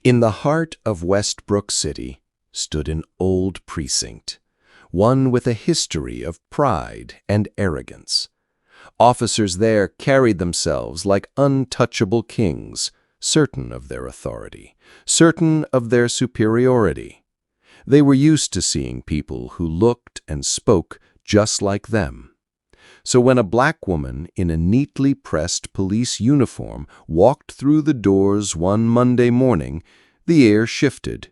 In the heart of Westbrook City stood an old precinct, one with a history of pride and arrogance. Officers there carried themselves like untouchable kings, certain of their authority, certain of their superiority. They were used to seeing people who looked and spoke just like them. So when a black woman in a neatly pressed police uniform walked through the doors one Monday morning, the air shifted,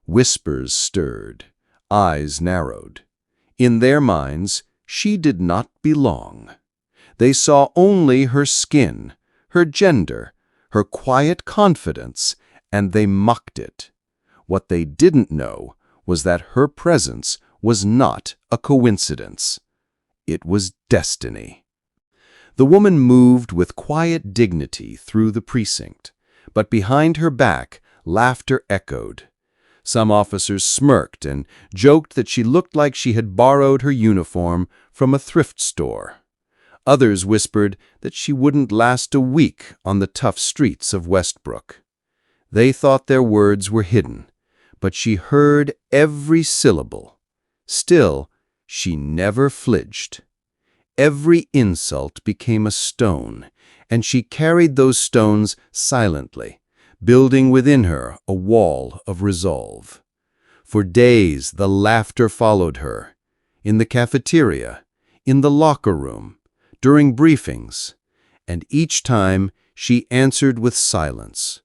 whispers stirred, eyes narrowed. In their minds, she did not belong. They saw only her skin, her gender, her quiet confidence, and they mocked it. What they didn't know was that her presence was not a coincidence. It was destiny. The woman moved with quiet dignity through the precinct, but behind her back, laughter echoed. Some officers smirked and joked that she looked like she had borrowed her uniform from a thrift store. Others whispered that she wouldn't last a week on the tough streets of Westbrook. They thought their words were hidden, but she heard every syllable. Still, she never flinched. Every insult became a stone, and she carried those stones silently, building within her a wall of resolve. For days the laughter followed her, in the cafeteria, in the locker room, during briefings, and each time she answered with silence,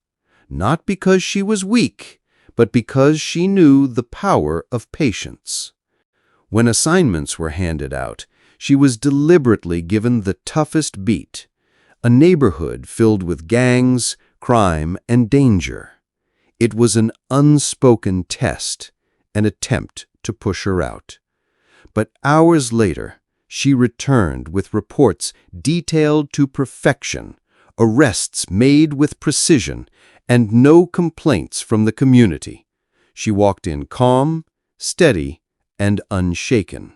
not because she was weak, but because she knew the power of patience. When assignments were handed out, she was deliberately given the toughest beat, a neighborhood filled with gangs, crime, and danger. It was an unspoken test, an attempt to push her out. But hours later, she returned with reports detailed to perfection, arrests made with precision, and no complaints from the community. She walked in calm, steady, and unshaken.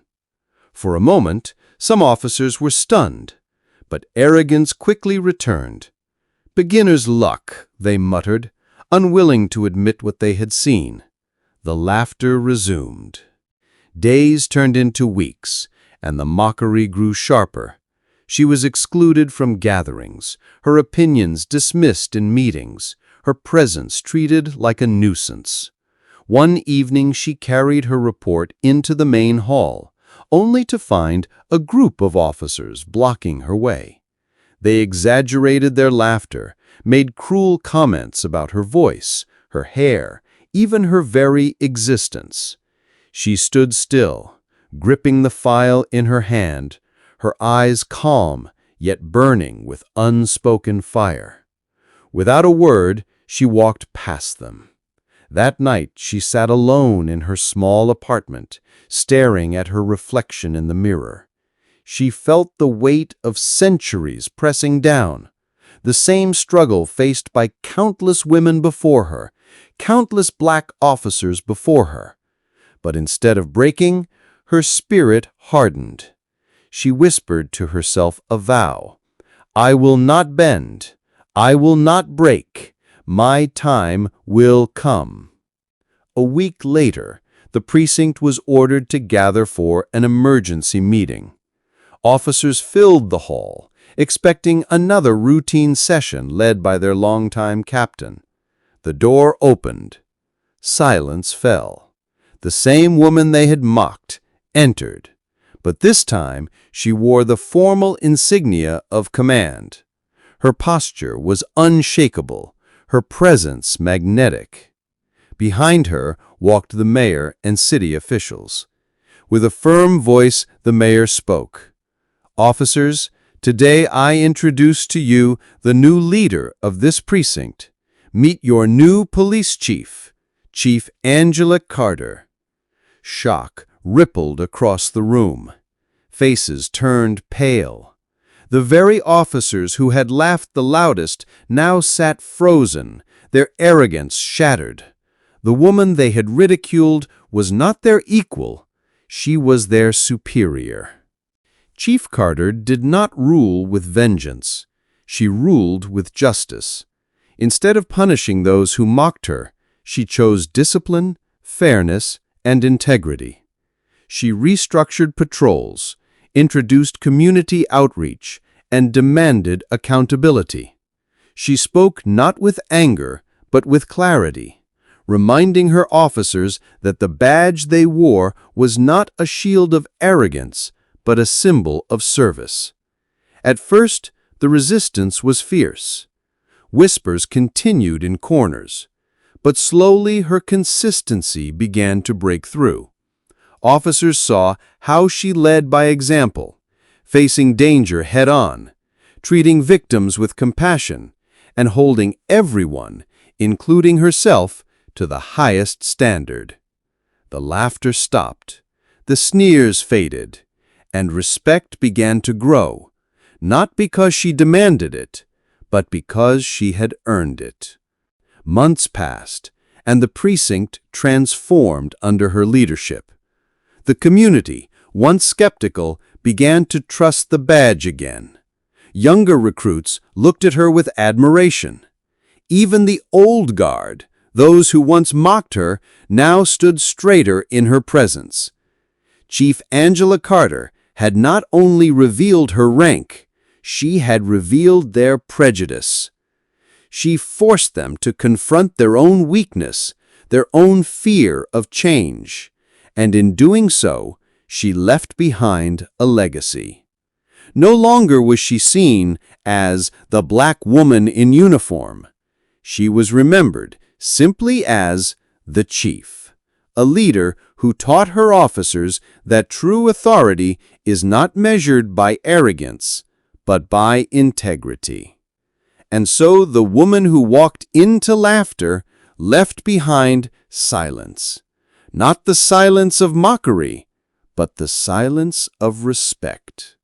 For a moment, some officers were stunned, but arrogance quickly returned. "Beginner's luck," they muttered, unwilling to admit what they had seen. The laughter resumed. Days turned into weeks, and the mockery grew sharper. She was excluded from gatherings, her opinions dismissed in meetings, her presence treated like a nuisance. One evening she carried her report into the main hall, only to find a group of officers blocking her way. They exaggerated their laughter, made cruel comments about her voice, her hair, even her very existence. She stood still, gripping the file in her hand, her eyes calm yet burning with unspoken fire. Without a word, she walked past them. That night she sat alone in her small apartment, staring at her reflection in the mirror. She felt the weight of centuries pressing down, the same struggle faced by countless women before her, countless black officers before her. But instead of breaking, her spirit hardened. She whispered to herself a vow. "I will not bend. I will not break. My time will come." A week later, the precinct was ordered to gather for an emergency meeting. Officers filled the hall, expecting another routine session led by their longtime captain. The door opened. Silence fell. The same woman they had mocked entered, but this time she wore the formal insignia of command. Her posture was unshakable, her presence magnetic. Behind her walked the mayor and city officials. With a firm voice, the mayor spoke. "Officers, today I introduce to you the new leader of this precinct. Meet your new police chief, Chief Angela Carter." Shock rippled across the room. Faces turned pale. The very officers who had laughed the loudest now sat frozen, their arrogance shattered. The woman they had ridiculed was not their equal, she was their superior. Chief Carter did not rule with vengeance. She ruled with justice. Instead of punishing those who mocked her, She chose discipline, fairness, and integrity. She restructured patrols, introduced community outreach, and demanded accountability. She spoke not with anger, but with clarity, reminding her officers that the badge they wore was not a shield of arrogance, but a symbol of service. At first, the resistance was fierce. Whispers continued in corners, but slowly her consistency began to break through. Officers saw how she led by example, facing danger head-on, treating victims with compassion, and holding everyone, including herself, to the highest standard. The laughter stopped, the sneers faded, and respect began to grow, not because she demanded it, but because she had earned it. Months passed, and the precinct transformed under her leadership. The community, once skeptical, began to trust the badge again. Younger recruits looked at her with admiration. Even the old guard, those who once mocked her, now stood straighter in her presence. Chief Angela Carter had not only revealed her rank, she had revealed their prejudice. She forced them to confront their own weakness, their own fear of change, and in doing so, she left behind a legacy. No longer was she seen as the black woman in uniform. She was remembered simply as the chief, a leader who taught her officers that true authority is not measured by arrogance, but by integrity. And so the woman who walked into laughter left behind silence. Not the silence of mockery, but the silence of respect.